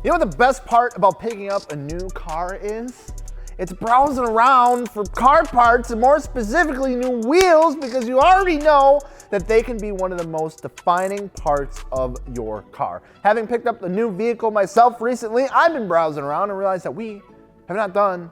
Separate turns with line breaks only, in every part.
You know what the best part about picking up a new car is? It's browsing around for car parts and more specifically new wheels, because you already know that they can be one of the most defining parts of your car. Having picked up a new vehicle myself recently, I've been browsing around and realized that we have not done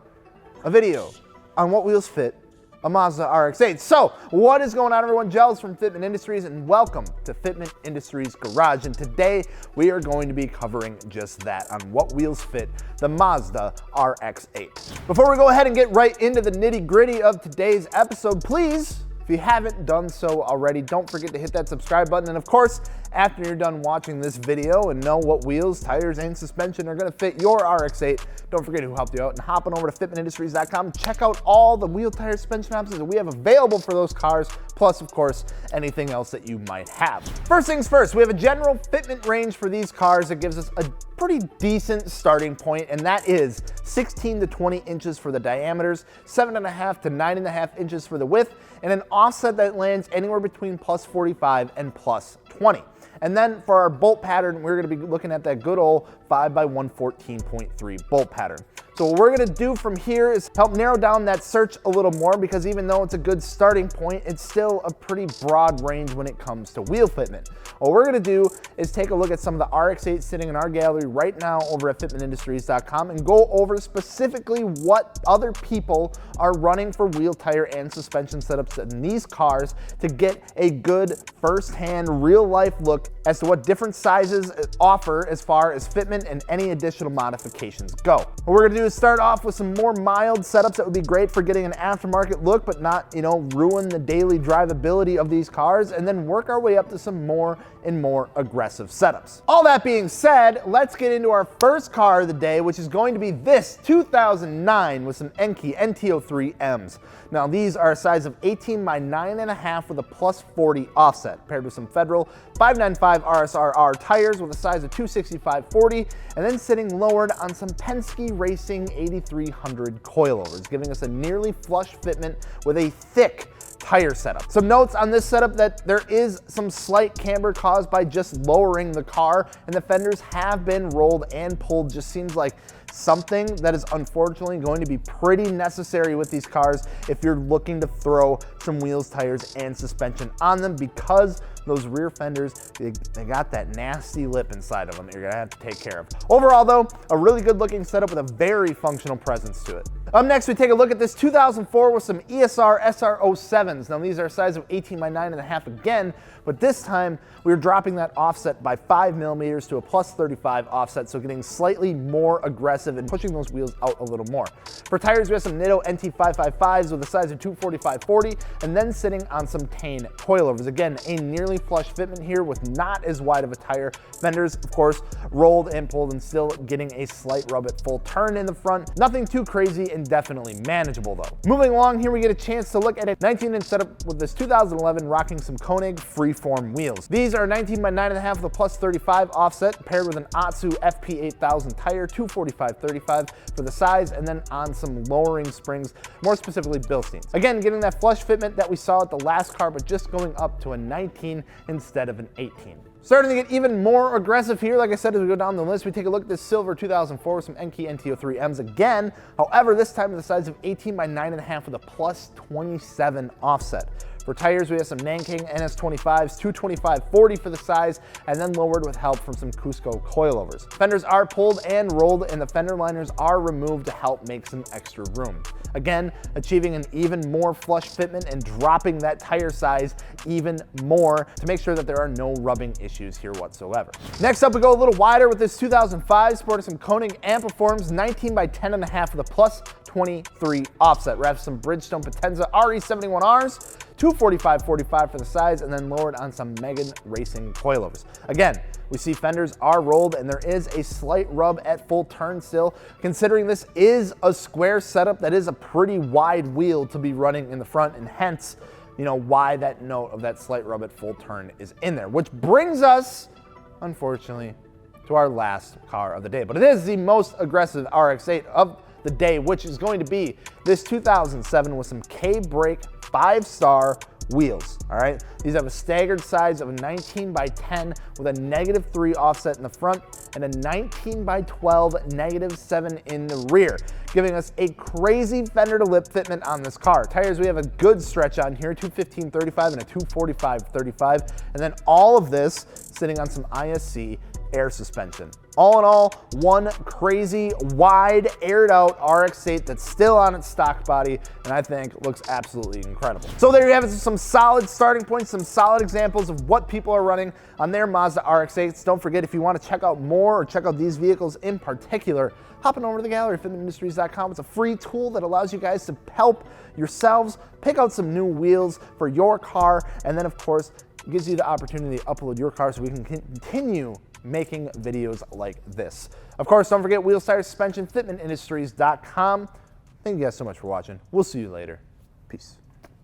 a video on what wheels fit a Mazda RX-8. So what is going on, everyone? Gels from Fitment Industries, and welcome to Fitment Industries Garage. And today we are going to be covering just that, on what wheels fit the Mazda RX-8. Before we go ahead and get right into the nitty-gritty of today's episode, please, if you haven't done so already, don't forget to hit that subscribe button. And of course, after you're done watching this video and know what wheels, tires, and suspension are gonna fit your RX-8, don't forget who helped you out and hop on over to fitmentindustries.com. Check out all the wheel, tire, suspension options that we have available for those cars, plus of course, anything else that you might have. First things first, we have a general fitment range for these cars that gives us a pretty decent starting point, and that is 16 to 20 inches for the diameters, 7.5 to 9.5 inches for the width, and an offset that lands anywhere between plus 45 and plus 20. And then for our bolt pattern, we're gonna be looking at that good old 5x114.3 bolt pattern. So what we're gonna do from here is help narrow down that search a little more, because even though it's a good starting point, it's still a pretty broad range when it comes to wheel fitment. What we're gonna do is take a look at some of the RX-8 sitting in our gallery right now over at fitmentindustries.com and go over specifically what other people are running for wheel, tire, and suspension setups in these cars to get a good first-hand, real-life look as to what different sizes offer as far as fitment and any additional modifications go. What we're gonna do is start off with some more mild setups that would be great for getting an aftermarket look, but not, ruin the daily drivability of these cars, and then work our way up to some more and more aggressive setups. All that being said, let's get into our first car of the day, which is going to be this 2009 with some Enkei NT03Ms. Now these are a size of 18 by 9.5 with a plus 40 offset, paired with some Federal 595 RSRR tires with a size of 265/40, and then sitting lowered on some Penske Racing 8300 coilovers, giving us a nearly flush fitment with a thick tire setup. Some notes on this setup: that there is some slight camber caused by just lowering the car, and the fenders have been rolled and pulled. Just seems like something that is unfortunately going to be pretty necessary with these cars if you're looking to throw some wheels, tires, and suspension on them, because those rear fenders, they got that nasty lip inside of them that you're gonna have to take care of. Overall though, a really good looking setup with a very functional presence to it. Up next, we take a look at this 2004 with some ESR SR07s. Now these are a size of 18 by 9.5 again, but this time we're dropping that offset by 5 millimeters to a plus 35 offset, so getting slightly more aggressive and pushing those wheels out a little more. For tires, we have some Nitto NT555s with a size of 245/40, and then sitting on some Tane coilovers. Again, a nearly flush fitment here with not as wide of a tire. Fenders, of course, rolled and pulled, and still getting a slight rub at full turn in the front. Nothing too crazy, and definitely manageable though. Moving along here, we get a chance to look at a 19-inch setup with this 2011 rocking some Koenig freeform wheels. These are 19 by 9.5 with a plus 35 offset, paired with an Otsu FP8000 tire, 245/35 for the size, and then on some lowering springs, more specifically Bilsteins. Again, getting that flush fitment that we saw at the last car, but just going up to a 19 instead of an 18. Starting to get even more aggressive here, like I said, as we go down the list, we take a look at this silver 2004 with some Enkei NT03Ms again. However, this time the size of 18 by 9.5 with a plus 27 offset. For tires, we have some Nanking NS25s, 225/40 for the size, and then lowered with help from some Cusco coilovers. Fenders are pulled and rolled, and the fender liners are removed to help make some extra room. Again, achieving an even more flush fitment and dropping that tire size even more to make sure that there are no rubbing issues here whatsoever. Next up, we go a little wider with this 2005, sporting some Koenig Ampliforms, 19 by 10.5 with a plus 23 offset. We have some Bridgestone Potenza RE71Rs, 245/45 for the size, and then lowered on some Megan Racing coilovers. Again, we see fenders are rolled, and there is a slight rub at full turn still. Considering this is a square setup, that is a pretty wide wheel to be running in the front, and hence, why that note of that slight rub at full turn is in there. Which brings us, unfortunately, to our last car of the day. But it is the most aggressive RX-8 of the day, which is going to be this 2007 with some K-Brake 5-star wheels, all right? These have a staggered size of a 19 by 10 with a -3 offset in the front and a 19 by 12 -7 in the rear, giving us a crazy fender to lip fitment on this car. Tires, we have a good stretch on here, 215/35 and a 245/35, and then all of this sitting on some ISC air suspension. All in all, one crazy, wide, aired out RX-8 that's still on its stock body, and I think looks absolutely incredible. So there you have it, some solid starting points, some solid examples of what people are running on their Mazda RX-8s. Don't forget, if you want to check out more or check out these vehicles in particular, hop on over to the gallery, fitmentindustries.com. It's a free tool that allows you guys to help yourselves pick out some new wheels for your car, and then of course, it gives you the opportunity to upload your car so we can continue making videos like this. Of course, don't forget wheels, tires, suspension, fitmentindustries.com. Thank you guys so much for watching. We'll see you later. Peace.